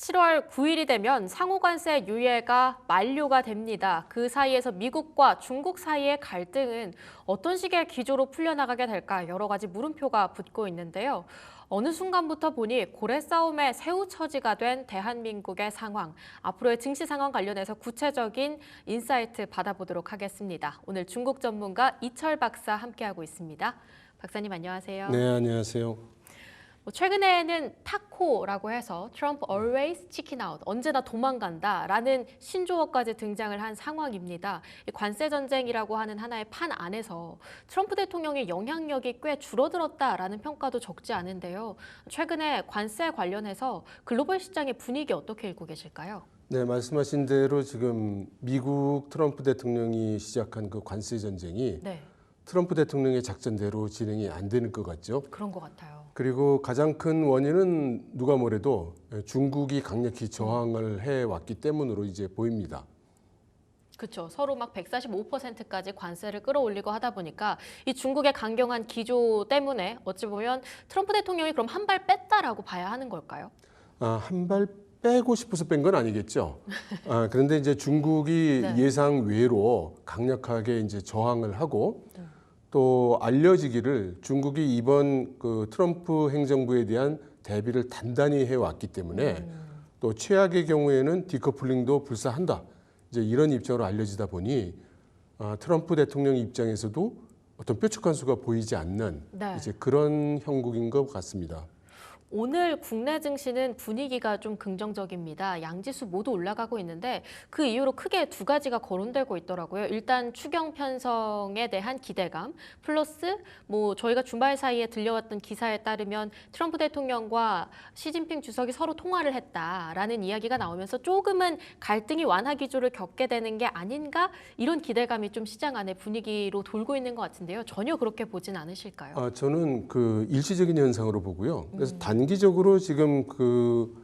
7월 9일이 되면 상호관세 유예가 만료가 됩니다. 그 사이에서 미국과 중국 사이의 갈등은 어떤 식의 기조로 풀려나가게 될까 여러 가지 물음표가 붙고 있는데요. 어느 순간부터 보니 고래 싸움의 새우처지가 된 대한민국의 상황, 앞으로의 증시 상황 관련해서 구체적인 인사이트 받아보도록 하겠습니다. 오늘 중국 전문가 이철 박사 함께하고 있습니다. 박사님 안녕하세요. 네, 안녕하세요. 최근에는 타코라고 해서 Trump always chicken out, 언제나 도망간다라는 신조어까지 등장을 한 상황입니다. 이 관세 전쟁이라고 하는 하나의 판 안에서 트럼프 대통령의 영향력이 꽤 줄어들었다라는 평가도 적지 않은데요. 최근에 관세 관련해서 글로벌 시장의 분위기 어떻게 읽고 계실까요? 네, 말씀하신 대로 지금 미국 트럼프 대통령이 시작한 그 관세 전쟁이 트럼프 대통령의 작전대로 진행이 안 되는 것 같죠. 그런 것 같아요. 그리고 가장 큰 원인은 누가 뭐래도 중국이 강력히 저항을 해왔기 때문으로 이제 보입니다. 그렇죠. 서로 막 145%까지 관세를 끌어올리고 하다 보니까 이 중국의 강경한 기조 때문에 어찌 보면 트럼프 대통령이 그럼 한 발 뺐다라고 봐야 하는 걸까요? 한 발 빼고 싶어서 뺀 건 아니겠죠. 그런데 이제 중국이 예상 외로 강력하게 이제 저항을 하고 또 알려지기를 중국이 이번 그 트럼프 행정부에 대한 대비를 단단히 해왔기 때문에 또 최악의 경우에는 디커플링도 불사한다. 이제 이런 입장으로 알려지다 보니 트럼프 대통령 입장에서도 어떤 뾰족한 수가 보이지 않는 이제 그런 형국인 것 같습니다. 오늘 국내 증시는 분위기가 좀 긍정적입니다. 양지수 모두 올라가고 있는데 그 이유로 크게 두 가지가 거론되고 있더라고요. 일단 추경 편성에 대한 기대감 플러스 저희가 주말 사이에 들려왔던 기사에 따르면 트럼프 대통령과 시진핑 주석이 서로 통화를 했다라는 이야기가 나오면서 조금은 갈등이 완화 기조를 겪게 되는 게 아닌가 이런 기대감이 좀 시장 안에 분위기로 돌고 있는 것 같은데요. 전혀 그렇게 보진 않으실까요? 저는 그 일시적인 현상으로 보고요. 그래서 단기적으로 지금 그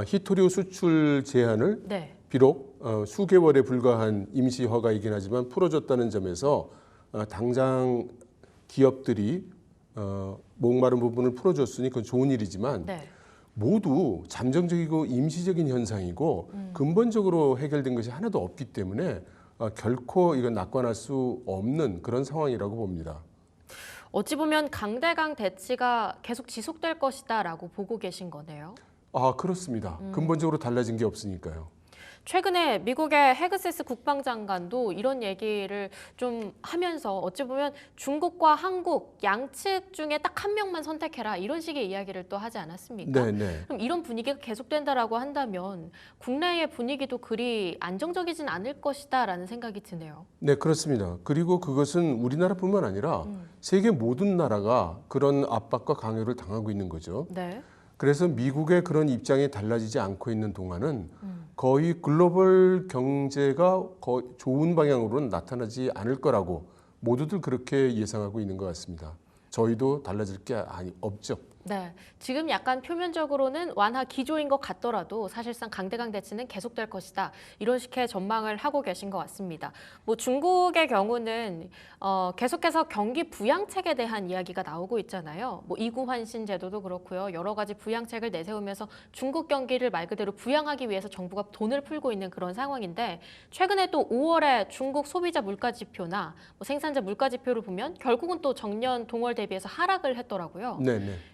히토류 수출 제한을 비록 수개월에 불과한 임시 허가이긴 하지만 풀어줬다는 점에서 당장 기업들이 목마른 부분을 풀어줬으니 그건 좋은 일이지만 모두 잠정적이고 임시적인 현상이고 근본적으로 해결된 것이 하나도 없기 때문에 결코 이건 낙관할 수 없는 그런 상황이라고 봅니다. 어찌 보면 강대강 대치가 계속 지속될 것이다라고 보고 계신 거네요. 그렇습니다. 근본적으로 달라진 게 없으니까요. 최근에 미국의 헤그세스 국방장관도 이런 얘기를 좀 하면서 어찌 보면 중국과 한국 양측 중에 딱 한 명만 선택해라 이런 식의 이야기를 또 하지 않았습니까? 그럼 이런 분위기가 계속된다라고 한다면 국내의 분위기도 그리 안정적이진 않을 것이다라는 생각이 드네요. 네, 그렇습니다. 그리고 그것은 우리나라뿐만 아니라 세계 모든 나라가 그런 압박과 강요를 당하고 있는 거죠. 그래서 미국의 그런 입장이 달라지지 않고 있는 동안은 거의 글로벌 경제가 좋은 방향으로는 나타나지 않을 거라고 모두들 그렇게 예상하고 있는 것 같습니다. 저희도 달라질 게 없죠. 네, 지금 약간 표면적으로는 완화 기조인 것 같더라도 사실상 강대강 대치는 계속될 것이다. 이런 식의 전망을 하고 계신 것 같습니다. 중국의 경우는 계속해서 경기 부양책에 대한 이야기가 나오고 있잖아요. 이구환신 제도도 그렇고요. 여러 가지 부양책을 내세우면서 중국 경기를 말 그대로 부양하기 위해서 정부가 돈을 풀고 있는 그런 상황인데 최근에 또 5월에 중국 소비자 물가 지표나 생산자 물가 지표를 보면 결국은 또 전년 동월 대비해서 하락을 했더라고요.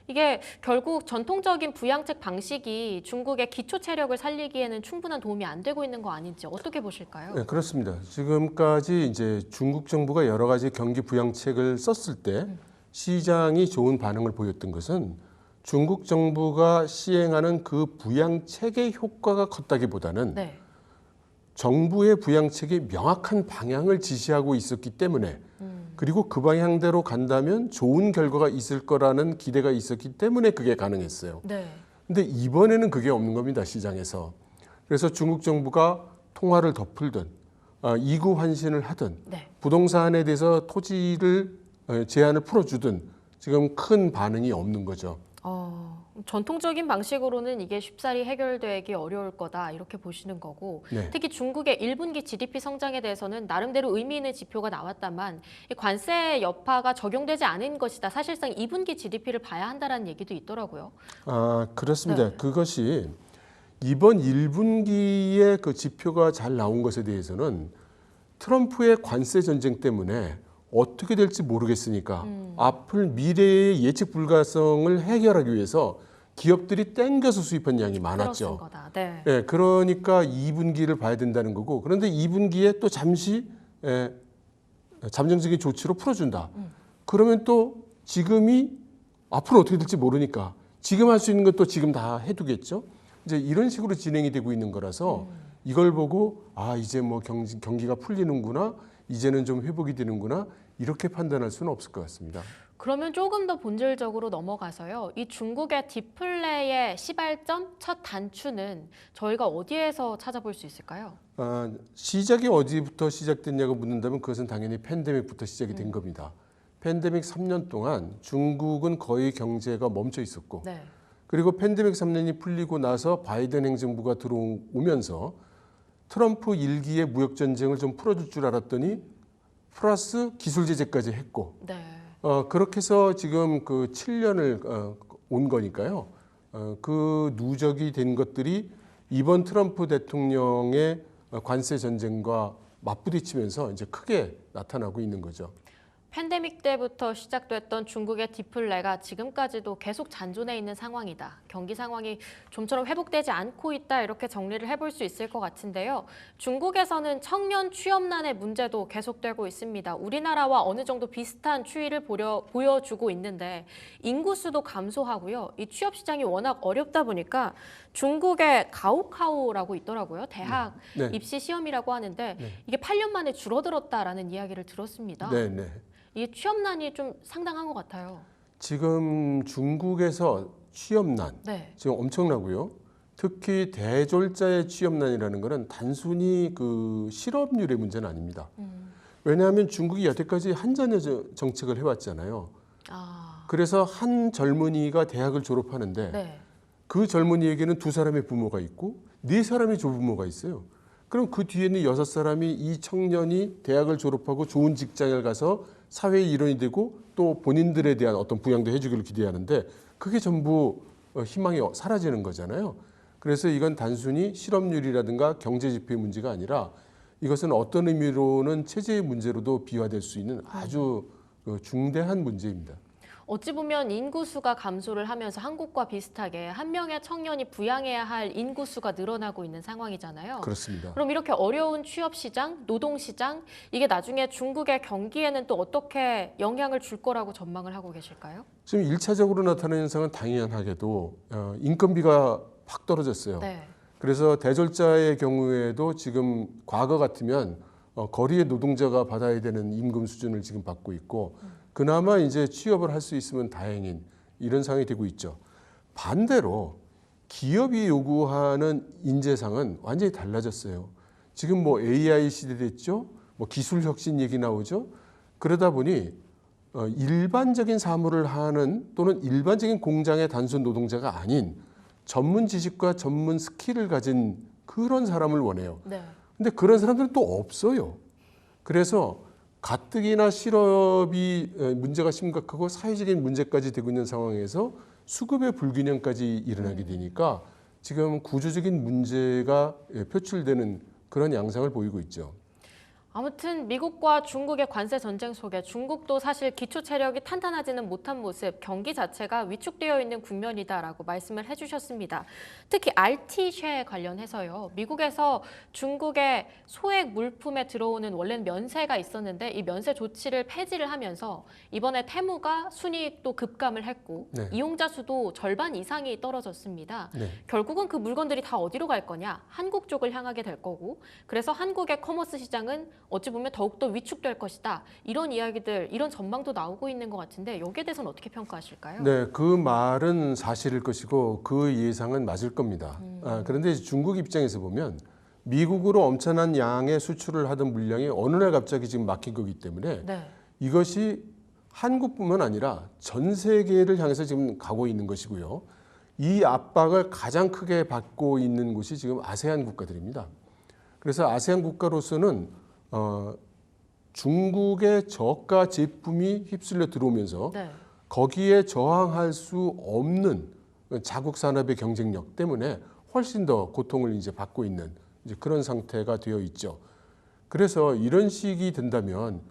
이게 결국 전통적인 부양책 방식이 중국의 기초 체력을 살리기에는 충분한 도움이 안 되고 있는 거 아닌지 어떻게 보실까요? 네, 그렇습니다. 지금까지 이제 중국 정부가 여러 가지 경기 부양책을 썼을 때 시장이 좋은 반응을 보였던 것은 중국 정부가 시행하는 그 부양책의 효과가 컸다기보다는 정부의 부양책이 명확한 방향을 지시하고 있었기 때문에 그리고 그 방향대로 간다면 좋은 결과가 있을 거라는 기대가 있었기 때문에 그게 가능했어요. 근데 이번에는 그게 없는 겁니다, 시장에서. 그래서 중국 정부가 통화를 더 풀든 이구환신을 하든 부동산에 대해서 토지를 제한을 풀어주든 지금 큰 반응이 없는 거죠. 전통적인 방식으로는 이게 쉽사리 해결되기 어려울 거다 이렇게 보시는 거고 특히 중국의 1분기 GDP 성장에 대해서는 나름대로 의미 있는 지표가 나왔다만 이 관세 여파가 적용되지 않은 것이다. 사실상 2분기 GDP를 봐야 한다는 얘기도 있더라고요. 그렇습니다. 그것이 이번 1분기에 그 지표가 잘 나온 것에 대해서는 트럼프의 관세 전쟁 때문에 어떻게 될지 모르겠으니까 앞을 미래의 예측 불가성을 해결하기 위해서 기업들이 땡겨서 수입한 양이 많았죠. 거다. 네. 예, 그러니까 2분기를 봐야 된다는 거고, 그런데 2분기에 또 잠시 잠정적인 조치로 풀어준다. 그러면 또 지금이 앞으로 어떻게 될지 모르니까 지금 할 수 있는 것도 지금 다 해두겠죠. 이제 이런 식으로 진행이 되고 있는 거라서 이걸 보고 아 이제 뭐 경기가 풀리는구나, 이제는 좀 회복이 되는구나 이렇게 판단할 수는 없을 것 같습니다. 그러면 조금 더 본질적으로 넘어가서요. 이 중국의 디플레의 시발점, 첫 단추는 저희가 어디에서 찾아볼 수 있을까요? 시작이 어디부터 시작됐냐고 묻는다면 그것은 당연히 팬데믹부터 시작이 된 겁니다. 팬데믹 3년 동안 중국은 거의 경제가 멈춰 있었고 네. 그리고 팬데믹 3년이 풀리고 나서 바이든 행정부가 들어오면서 트럼프 1기의 무역 전쟁을 좀 풀어줄 줄 알았더니 플러스 기술 제재까지 했고 네. 그렇게 해서 지금 그 7년을 온 거니까요. 그 누적이 된 것들이 이번 트럼프 대통령의 관세 전쟁과 맞부딪히면서 이제 크게 나타나고 있는 거죠. 팬데믹 때부터 시작됐던 중국의 디플레가 지금까지도 계속 잔존해 있는 상황이다. 경기 상황이 좀처럼 회복되지 않고 있다. 이렇게 정리를 해볼 수 있을 것 같은데요. 중국에서는 청년 취업난의 문제도 계속되고 있습니다. 우리나라와 어느 정도 비슷한 추이를 보여주고 있는데 인구수도 감소하고요. 이 취업 시장이 워낙 어렵다 보니까 중국의 가오카오라고 있더라고요. 대학 네. 입시 시험이라고 하는데 이게 8년 만에 줄어들었다라는 이야기를 들었습니다. 네, 네. 이게 취업난이 좀 상당한 것 같아요. 지금 중국에서 취업난 네. 지금 엄청나고요. 특히 대졸자의 취업난이라는 것은 단순히 그 실업률의 문제는 아닙니다. 왜냐하면 중국이 여태까지 한자녀 정책을 해왔잖아요. 그래서 한 젊은이가 대학을 졸업하는데 네. 그 젊은이에게는 2사람의 부모가 있고 4사람의 조부모가 있어요. 그럼 그 뒤에는 6사람이 이 청년이 대학을 졸업하고 좋은 직장을 가서 사회의 일원이 되고 또 본인들에 대한 어떤 부양도 해주기를 기대하는데 그게 전부 희망이 사라지는 거잖아요. 그래서 이건 단순히 실업률이라든가 경제 지표의 문제가 아니라 이것은 어떤 의미로는 체제의 문제로도 비화될 수 있는 아주 중대한 문제입니다. 어찌 보면 인구수가 감소를 하면서 한국과 비슷하게 한 명의 청년이 부양해야 할 인구수가 늘어나고 있는 상황이잖아요. 그렇습니다. 그럼 이렇게 어려운 취업시장, 노동시장 이게 나중에 중국의 경기에는 또 어떻게 영향을 줄 거라고 전망을 하고 계실까요? 지금 1차적으로 나타나는 현상은 당연하게도 인건비가 확 떨어졌어요. 네. 그래서 대졸자의 경우에도 지금 과거 같으면 거리의 노동자가 받아야 되는 임금 수준을 지금 받고 있고 그나마 이제 취업을 할 수 있으면 다행인 이런 상황이 되고 있죠. 반대로 기업이 요구하는 인재상은 완전히 달라졌어요. 지금 뭐 AI 시대 됐죠. 뭐 기술 혁신 얘기 나오죠. 그러다 보니 일반적인 사무를 하는 또는 일반적인 공장의 단순 노동자가 아닌 전문 지식과 전문 스킬을 가진 그런 사람을 원해요. 네. 근데 그런 사람들은 또 없어요. 그래서 가뜩이나 실업이 문제가 심각하고 사회적인 문제까지 되고 있는 상황에서 수급의 불균형까지 일어나게 되니까 지금 구조적인 문제가 표출되는 그런 양상을 보이고 있죠. 아무튼 미국과 중국의 관세 전쟁 속에 중국도 사실 기초 체력이 탄탄하지는 못한 모습, 경기 자체가 위축되어 있는 국면이다라고 말씀을 해주셨습니다. 특히 RT쉐 관련해서요. 미국에서 중국의 소액 물품에 들어오는 원래는 면세가 있었는데 이 면세 조치를 폐지를 하면서 이번에 테무가 순이익도 급감을 했고 네. 이용자 수도 절반 이상이 떨어졌습니다. 네. 결국은 그 물건들이 다 어디로 갈 거냐? 한국 쪽을 향하게 될 거고 그래서 한국의 커머스 시장은 어찌 보면 더욱더 위축될 것이다. 이런 이야기들, 이런 전망도 나오고 있는 것 같은데 여기에 대해서는 어떻게 평가하실까요? 네, 그 말은 사실일 것이고 그 예상은 맞을 겁니다. 그런데 중국 입장에서 보면 미국으로 엄청난 양의 수출을 하던 물량이 어느 날 갑자기 지금 막힌 거기 때문에 네. 이것이 한국뿐만 아니라 전 세계를 향해서 지금 가고 있는 것이고요. 이 압박을 가장 크게 받고 있는 곳이 지금 아세안 국가들입니다. 그래서 아세안 국가로서는 중국의 저가 제품이 휩쓸려 들어오면서 네. 거기에 저항할 수 없는 자국 산업의 경쟁력 때문에 훨씬 더 고통을 이제 받고 있는 이제 그런 상태가 되어 있죠. 그래서 이런 식이 된다면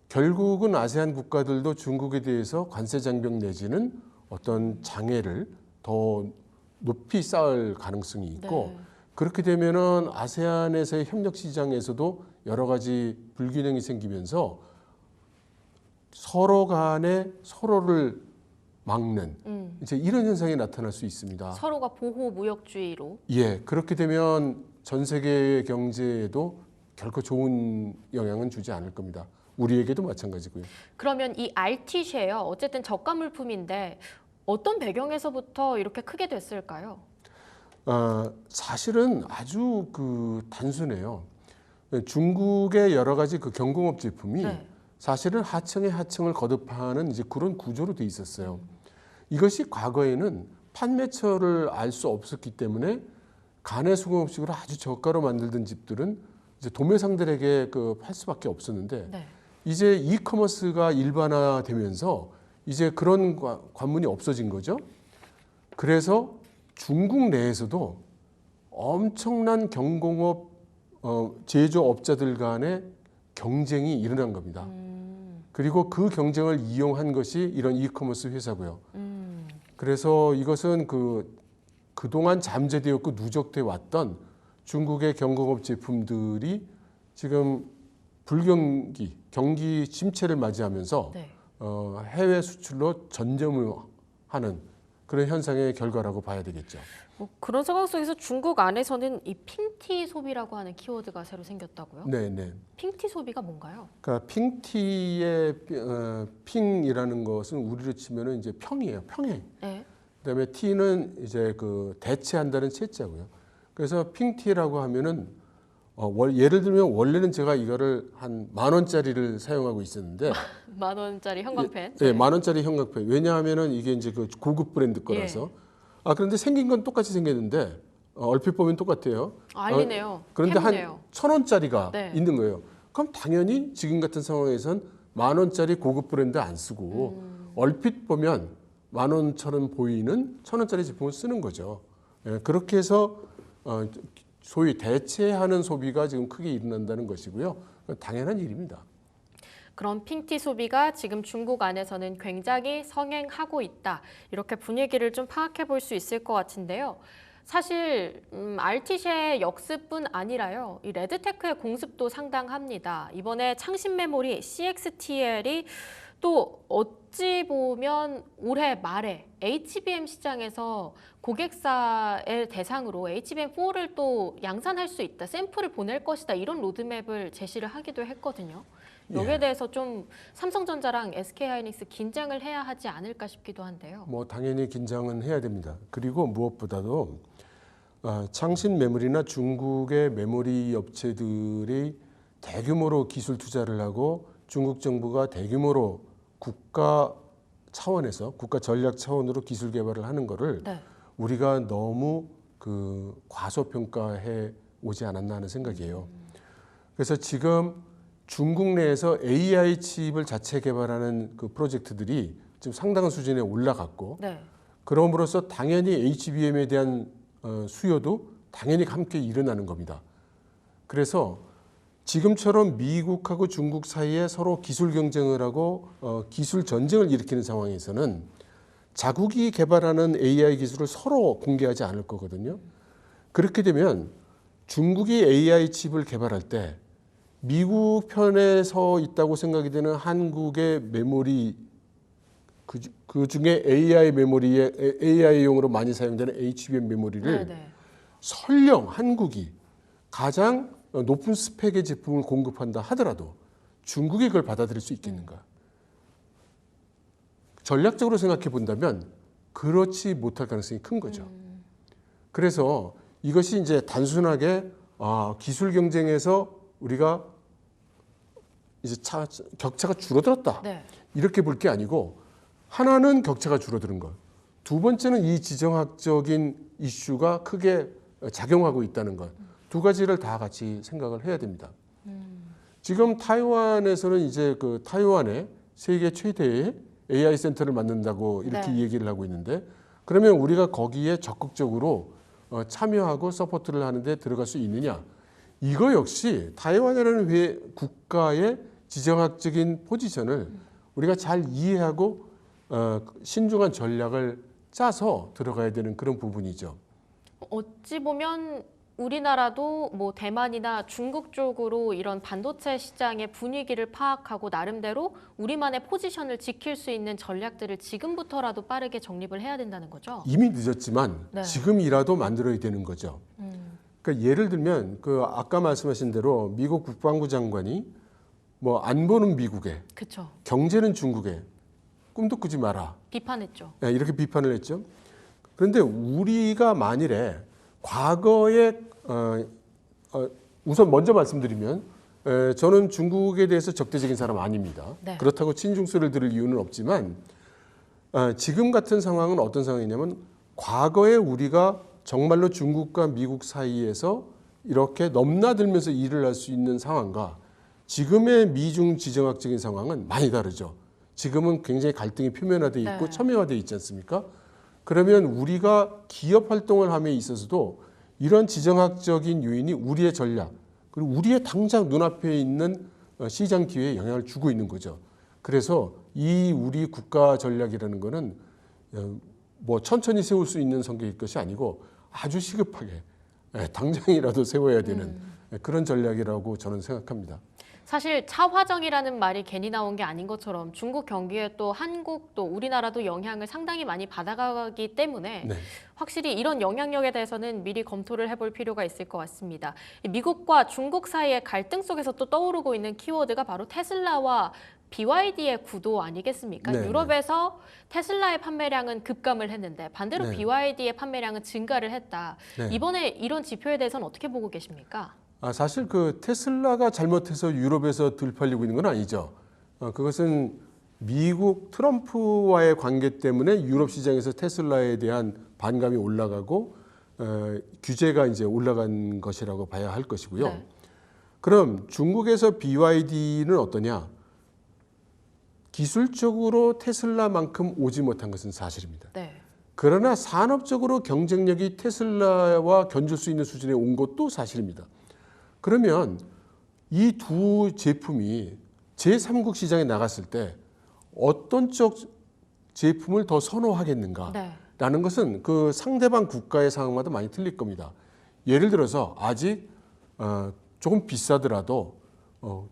결국은 아세안 국가들도 중국에 대해서 관세 장벽 내지는 어떤 장애를 더 높이 쌓을 가능성이 있고 네. 그렇게 되면은 아세안에서의 협력 시장에서도 여러 가지 불균형이 생기면서 서로 간에 서로를 막는 이제 이런 현상이 나타날 수 있습니다. 서로가 보호 무역주의로. 예, 그렇게 되면 전 세계 경제에도 결코 좋은 영향은 주지 않을 겁니다. 우리에게도 마찬가지고요. 그러면 이 RT쉐요. 어쨌든 저가 물품인데 어떤 배경에서부터 이렇게 크게 됐을까요? 사실은 아주 단순해요. 중국의 여러 가지 경공업 제품이 네. 사실은 하층에 하층을 거듭하는 이제 그런 구조로 돼 있었어요. 이것이 과거에는 판매처를 알 수 없었기 때문에 간의 수공업식으로 아주 저가로 만들던 집들은 이제 도매상들에게 팔 수밖에 없었는데 네. 이제 이커머스가 일반화되면서 이제 그런 관문이 없어진 거죠. 그래서 중국 내에서도 엄청난 경공업 제조업자들 간의 경쟁이 일어난 겁니다. 그리고 그 경쟁을 이용한 것이 이런 이커머스 회사고요. 그래서 이것은 그동안 잠재되었고 누적돼 왔던 중국의 경공업 제품들이 지금 경기 침체를 맞이하면서 네. 해외 수출로 전념을 하는 그런 현상의 결과라고 봐야 되겠죠. 뭐 그런 상황 속에서 중국 안에서는 이 핑티 소비라고 하는 키워드가 새로 생겼다고요? 네, 네. 핑티 소비가 뭔가요? 그러니까 핑티의 핑이라는 것은 우리로 치면은 이제 평이에요. 평행. 네. 그다음에 티는 이제 대체한다는 채자고요. 그래서 핑티라고 하면은 예를 들면 원래는 제가 이거를 한 10,000원짜리를 사용하고 있었는데 10,000원짜리 형광펜. 예, 10,000원짜리 형광펜. 왜냐하면은 이게 이제 고급 브랜드 거라서. 그런데 생긴 건 똑같이 생겼는데 얼핏 보면 똑같아요. 알리네요. 그런데 캠이네요. 한 1,000원짜리가 네. 있는 거예요. 그럼 당연히 지금 같은 상황에선 10,000원짜리 고급 브랜드 안 쓰고 얼핏 보면 10,000원처럼 보이는 1,000원짜리 제품을 쓰는 거죠. 예, 그렇게 해서 소위 대체하는 소비가 지금 크게 일어난다는 것이고요. 당연한 일입니다. 그런 핑티 소비가 지금 중국 안에서는 굉장히 성행하고 있다. 이렇게 분위기를 좀 파악해 볼 수 있을 것 같은데요. 사실 RT쉐의 역습뿐 아니라요. 이 레드테크의 공습도 상당합니다. 이번에 창신 메모리 CXTL이 또 어찌 보면 올해 말에 HBM 시장에서 고객사의 대상으로 HBM4를 또 양산할 수 있다, 샘플을 보낼 것이다 이런 로드맵을 제시를 하기도 했거든요. 여기에 대해서 좀 삼성전자랑 SK하이닉스 긴장을 해야 하지 않을까 싶기도 한데요. 뭐 당연히 긴장은 해야 됩니다. 그리고 무엇보다도 창신 메모리나 중국의 메모리 업체들이 대규모로 기술 투자를 하고 중국 정부가 대규모로 국가 차원에서 국가 전략 차원으로 기술 개발을 하는 거를 네. 우리가 너무 과소평가해 오지 않았나 하는 생각이에요. 그래서 지금 중국 내에서 AI 칩을 자체 개발하는 프로젝트들이 지금 상당한 수준에 올라갔고 네. 그럼으로써 당연히 HBM에 대한 수요도 당연히 함께 일어나는 겁니다. 그래서 지금처럼 미국하고 중국 사이에 서로 기술 경쟁을 하고 기술 전쟁을 일으키는 상황에서는 자국이 개발하는 AI 기술을 서로 공개하지 않을 거거든요. 그렇게 되면 중국이 AI 칩을 개발할 때 미국 편에 서 있다고 생각이 되는 한국의 메모리 그 중에 AI 메모리에 AI용으로 많이 사용되는 HBM 메모리를 네. 설령 한국이 가장 높은 스펙의 제품을 공급한다 하더라도 중국이 그걸 받아들일 수 있겠는가? 전략적으로 생각해 본다면 그렇지 못할 가능성이 큰 거죠. 그래서 이것이 이제 단순하게 기술 경쟁에서 우리가 이제 격차가 줄어들었다. 네. 이렇게 볼 게 아니고 하나는 격차가 줄어드는 것. 두 번째는 이 지정학적인 이슈가 크게 작용하고 있다는 것. 두 가지를 다 같이 생각을 해야 됩니다. 지금 타이완에서는 이제 타이완에 세계 최대의 AI 센터를 만든다고 이렇게 네. 얘기를 하고 있는데 그러면 우리가 거기에 적극적으로 참여하고 서포트를 하는데 들어갈 수 있느냐. 이거 역시 타이완이라는 국가의 지정학적인 포지션을 우리가 잘 이해하고 신중한 전략을 짜서 들어가야 되는 그런 부분이죠. 어찌 보면 우리나라도 뭐 대만이나 중국 쪽으로 이런 반도체 시장의 분위기를 파악하고 나름대로 우리만의 포지션을 지킬 수 있는 전략들을 지금부터라도 빠르게 정립을 해야 된다는 거죠. 이미 늦었지만 네. 지금이라도 만들어야 되는 거죠. 그러니까 예를 들면 그 아까 말씀하신 대로 미국 국방부 장관이 뭐 안보는 미국에, 그렇죠. 경제는 중국에, 꿈도 꾸지 마라. 비판했죠. 이렇게 비판을 했죠. 그런데 우리가 만일에 과거에 우선 먼저 말씀드리면 저는 중국에 대해서 적대적인 사람 아닙니다. 네. 그렇다고 친중소리를 들을 이유는 없지만 지금 같은 상황은 어떤 상황이냐면 과거에 우리가 정말로 중국과 미국 사이에서 이렇게 넘나들면서 일을 할 수 있는 상황과 지금의 미중 지정학적인 상황은 많이 다르죠. 지금은 굉장히 갈등이 표면화돼 있고 네. 첨예화돼 있지 않습니까? 그러면 우리가 기업 활동을 함에 있어서도 이런 지정학적인 요인이 우리의 전략 그리고 우리의 당장 눈앞에 있는 시장 기회에 영향을 주고 있는 거죠. 그래서 이 우리 국가 전략이라는 거는 뭐 천천히 세울 수 있는 성격일 것이 아니고 아주 시급하게 당장이라도 세워야 되는 그런 전략이라고 저는 생각합니다. 사실 차화정이라는 말이 괜히 나온 게 아닌 것처럼 중국 경기에 또 한국도 우리나라도 영향을 상당히 많이 받아가기 때문에 네. 확실히 이런 영향력에 대해서는 미리 검토를 해볼 필요가 있을 것 같습니다. 미국과 중국 사이의 갈등 속에서 또 떠오르고 있는 키워드가 바로 테슬라와 BYD의 구도 아니겠습니까? 네, 유럽에서 테슬라의 판매량은 급감을 했는데 반대로 네. BYD의 판매량은 증가를 했다. 네. 이번에 이런 지표에 대해서는 어떻게 보고 계십니까? 사실 그 테슬라가 잘못해서 유럽에서 들팔리고 있는 건 아니죠. 그것은 미국 트럼프와의 관계 때문에 유럽 시장에서 테슬라에 대한 반감이 올라가고 규제가 이제 올라간 것이라고 봐야 할 것이고요. 네. 그럼 중국에서 BYD는 어떠냐? 기술적으로 테슬라만큼 오지 못한 것은 사실입니다. 네. 그러나 산업적으로 경쟁력이 테슬라와 견줄 수 있는 수준에 온 것도 사실입니다. 그러면 이 두 제품이 제3국 시장에 나갔을 때 어떤 쪽 제품을 더 선호하겠는가? 네. 라는 것은 그 상대방 국가의 상황마다 많이 틀릴 겁니다. 예를 들어서 아직 조금 비싸더라도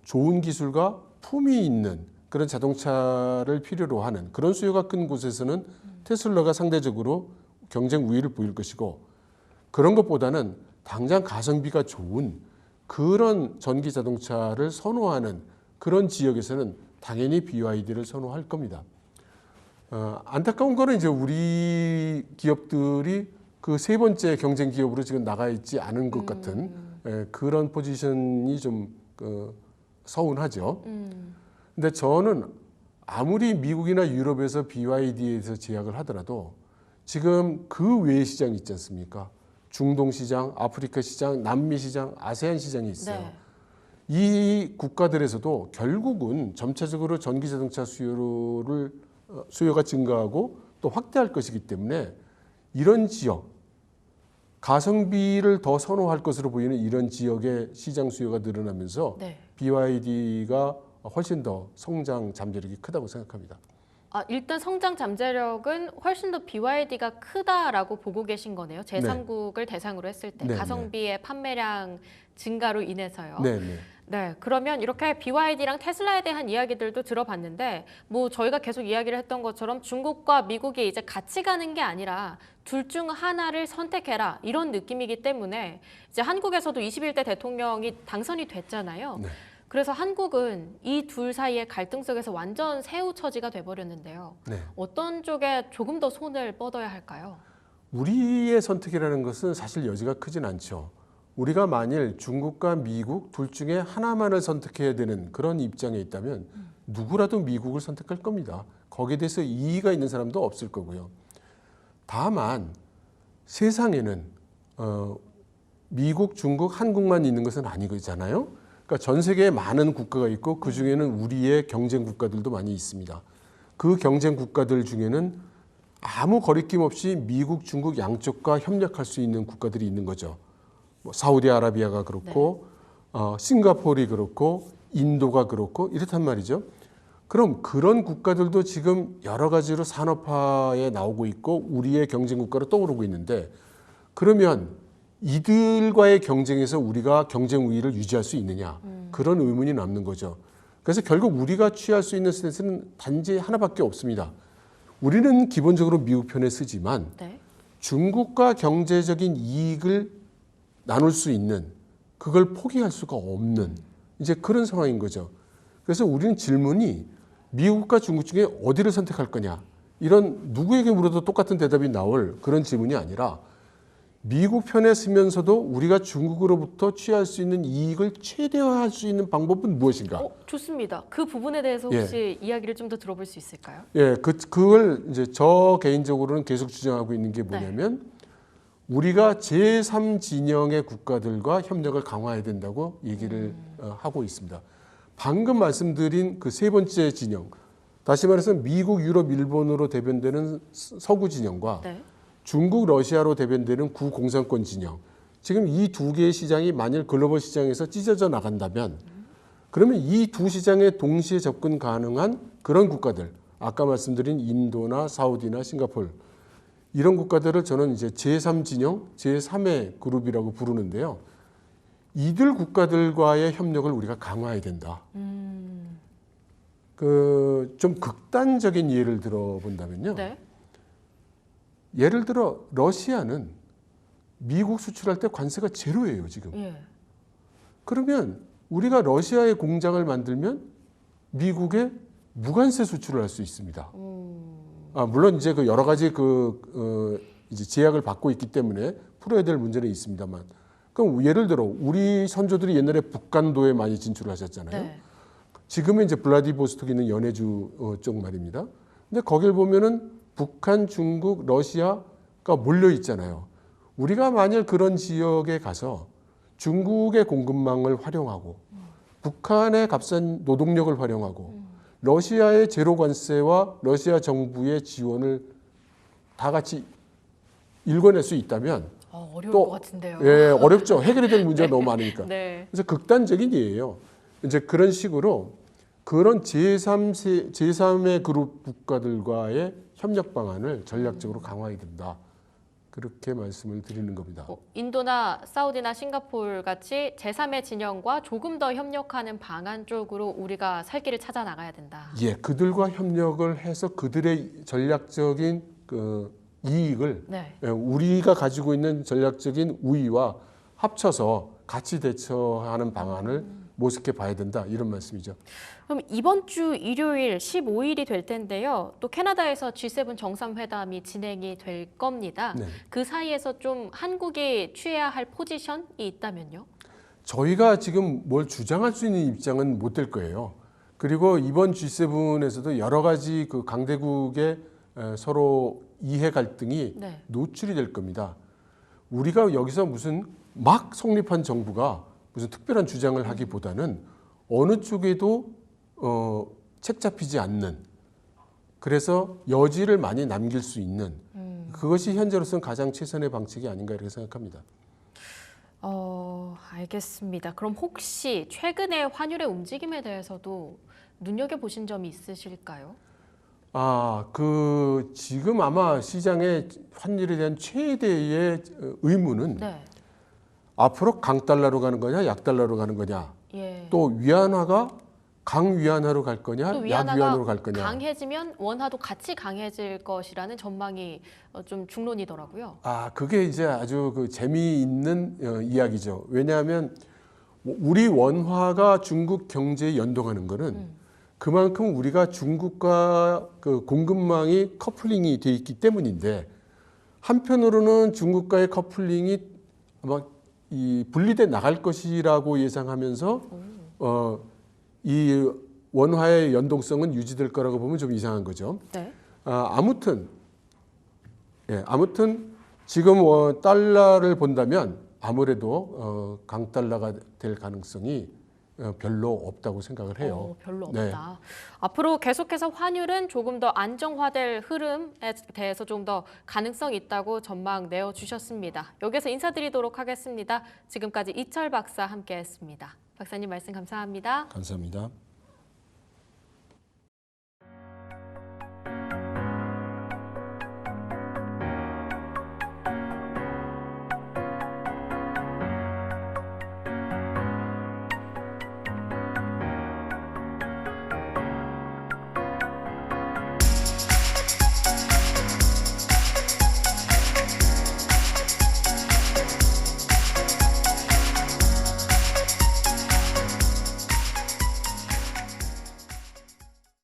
좋은 기술과 품위 있는 그런 자동차를 필요로 하는 그런 수요가 큰 곳에서는 테슬라가 상대적으로 경쟁 우위를 보일 것이고 그런 것보다는 당장 가성비가 좋은 그런 전기 자동차를 선호하는 그런 지역에서는 당연히 BYD를 선호할 겁니다. 안타까운 거는 이제 우리 기업들이 그 세 번째 경쟁 기업으로 지금 나가 있지 않은 것 같은 그런 포지션이 좀 서운하죠. 근데 저는 아무리 미국이나 유럽에서 BYD에서 제약을 하더라도 지금 그 외의 시장이 있지 않습니까? 중동 시장, 아프리카 시장, 남미 시장, 아세안 시장이 있어요. 네. 이 국가들에서도 결국은 점차적으로 전기 자동차 수요가 증가하고 또 확대할 것이기 때문에 이런 지역, 가성비를 더 선호할 것으로 보이는 이런 지역의 시장 수요가 늘어나면서 네. BYD가 훨씬 더 성장 잠재력이 크다고 생각합니다. 일단 성장 잠재력은 훨씬 더 BYD가 크다라고 보고 계신 거네요. 제3국을 대상으로 했을 때 네, 가성비의 판매량 증가로 인해서요. 네, 네. 네, 그러면 이렇게 BYD랑 테슬라에 대한 이야기들도 들어봤는데 뭐 저희가 계속 이야기를 했던 것처럼 중국과 미국이 이제 같이 가는 게 아니라 둘 중 하나를 선택해라 이런 느낌이기 때문에 이제 한국에서도 21대 대통령이 당선이 됐잖아요. 네. 그래서 한국은 이 둘 사이의 갈등 속에서 완전 새우 처지가 돼버렸는데요. 네. 어떤 쪽에 조금 더 손을 뻗어야 할까요? 우리의 선택이라는 것은 사실 여지가 크진 않죠. 우리가 만일 중국과 미국 둘 중에 하나만을 선택해야 되는 그런 입장에 있다면 누구라도 미국을 선택할 겁니다. 거기에 대해서 이의가 있는 사람도 없을 거고요. 다만 세상에는 미국, 중국, 한국만 있는 것은 아니잖아요. 그러니까 전 세계에 많은 국가가 있고 그 중에는 우리의 경쟁 국가들도 많이 있습니다. 그 경쟁 국가들 중에는 아무 거리낌 없이 미국, 중국 양쪽과 협력할 수 있는 국가들이 있는 거죠. 뭐 사우디아라비아가 그렇고 싱가포르이 그렇고 인도가 그렇고 이렇단 말이죠. 그럼 그런 국가들도 지금 여러 가지로 산업화에 나오고 있고 우리의 경쟁 국가로 떠오르고 있는데 그러면 이들과의 경쟁에서 우리가 경쟁 우위를 유지할 수 있느냐 그런 의문이 남는 거죠. 그래서 결국 우리가 취할 수 있는 스탠스는 단지 하나밖에 없습니다. 우리는 기본적으로 미국 편에 쓰지만 네. 중국과 경제적인 이익을 나눌 수 있는 그걸 포기할 수가 없는 이제 그런 상황인 거죠. 그래서 우리는 질문이 미국과 중국 중에 어디를 선택할 거냐 이런 누구에게 물어도 똑같은 대답이 나올 그런 질문이 아니라 미국 편에 서면서도 우리가 중국으로부터 취할 수 있는 이익을 최대화할 수 있는 방법은 무엇인가? 좋습니다. 그 부분에 대해서 혹시 이야기를 좀 더 들어볼 수 있을까요? 예, 그걸 이제 저 개인적으로는 계속 주장하고 있는 게 뭐냐면 우리가 제3 진영의 국가들과 협력을 강화해야 된다고 얘기를 하고 있습니다. 방금 말씀드린 그 세 번째 진영, 다시 말해서 미국, 유럽, 일본으로 대변되는 서구 진영과 네. 중국, 러시아로 대변되는 구공산권 진영. 지금 이 두 개의 시장이 만일 글로벌 시장에서 찢어져 나간다면 그러면 이 두 시장에 동시에 접근 가능한 그런 국가들, 아까 말씀드린 인도나 사우디나 싱가포르 이런 국가들을 저는 이제 제3 진영, 제3의 그룹이라고 부르는데요. 이들 국가들과의 협력을 우리가 강화해야 된다. 그 좀 극단적인 예를 들어본다면요. 네. 예를 들어 러시아는 미국 수출할 때 관세가 제로예요, 지금. 예. 그러면 우리가 러시아의 공장을 만들면 미국에 무관세 수출을 할 수 있습니다. 물론 이제 그 여러 가지 이제 제약을 받고 있기 때문에 풀어야 될 문제는 있습니다만. 그럼 예를 들어 우리 선조들이 옛날에 북간도에 많이 진출을 하셨잖아요. 네. 지금은 이제 블라디보스톡 있는 연해주 쪽 말입니다. 근데 거길 보면은 북한, 중국, 러시아가 몰려 있잖아요. 우리가 만일 그런 지역에 가서 중국의 공급망을 활용하고 북한의 값싼 노동력을 활용하고 러시아의 제로 관세와 러시아 정부의 지원을 다 같이 일궈낼 수 있다면 어려울 또, 것 같은데요. 예, 어렵죠. 해결이 될 문제가 너무 많으니까. 네. 그래서 극단적인 예예요. 이제 그런 식으로 그런 제3의 그룹 국가들과의 협력 방안을 전략적으로 강화해야 된다. 그렇게 말씀을 드리는 겁니다. 인도나 사우디나 싱가포르 같이 제3의 진영과 조금 더 협력하는 방안 쪽으로 우리가 살 길을 찾아 나가야 된다. 예, 그들과 협력을 해서 그들의 전략적인 그 이익을 네. 우리가 가지고 있는 전략적인 우위와 합쳐서 같이 대처하는 방안을 모색해 봐야 된다. 이런 말씀이죠. 그럼 이번 주 일요일 15일이 될 텐데요. 또 캐나다에서 G7 정상회담이 진행이 될 겁니다. 네. 그 사이에서 좀 한국이 취해야 할 포지션이 있다면요? 저희가 지금 뭘 주장할 수 있는 입장은 못 될 거예요. 그리고 이번 G7에서도 여러 가지 그 강대국의 서로 이해 갈등이 네. 노출이 될 겁니다. 우리가 여기서 무슨 막 성립한 정부가 무슨 특별한 주장을 하기보다는 어느 쪽에도 책 잡히지 않는 그래서 여지를 많이 남길 수 있는 그것이 현재로서는 가장 최선의 방책이 아닌가 이렇게 생각합니다. 알겠습니다. 그럼 혹시 최근의 환율의 움직임에 대해서도 눈여겨보신 점이 있으실까요? 지금 아마 시장의 환율에 대한 최대의 의문은 네. 앞으로 강달러로 가는 거냐, 약달러로 가는 거냐, 예. 또 위안화가 강위안화로 갈 거냐, 또 약위안화로 갈 위안화가 거냐. 강해지면 원화도 같이 강해질 것이라는 전망이 좀 중론이더라고요. 그게 이제 아주 그 재미있는 이야기죠. 왜냐하면 우리 원화가 중국 경제에 연동하는 거는 그만큼 우리가 중국과 그 공급망이 커플링이 돼 있기 때문인데 한편으로는 중국과의 커플링이 아마 이 분리돼 나갈 것이라고 예상하면서 이 원화의 연동성은 유지될 거라고 보면 좀 이상한 거죠. 네. 아무튼 지금 달러를 본다면 아무래도 강달러가 될 가능성이 별로 없다고 생각을 해요. 별로 네. 없다. 앞으로 계속해서 환율은 조금 더 안정화될 흐름에 대해서 좀 더 가능성이 있다고 전망 내어주셨습니다. 여기서 인사드리도록 하겠습니다. 지금까지 이철 박사 함께했습니다. 박사님 말씀 감사합니다. 감사합니다.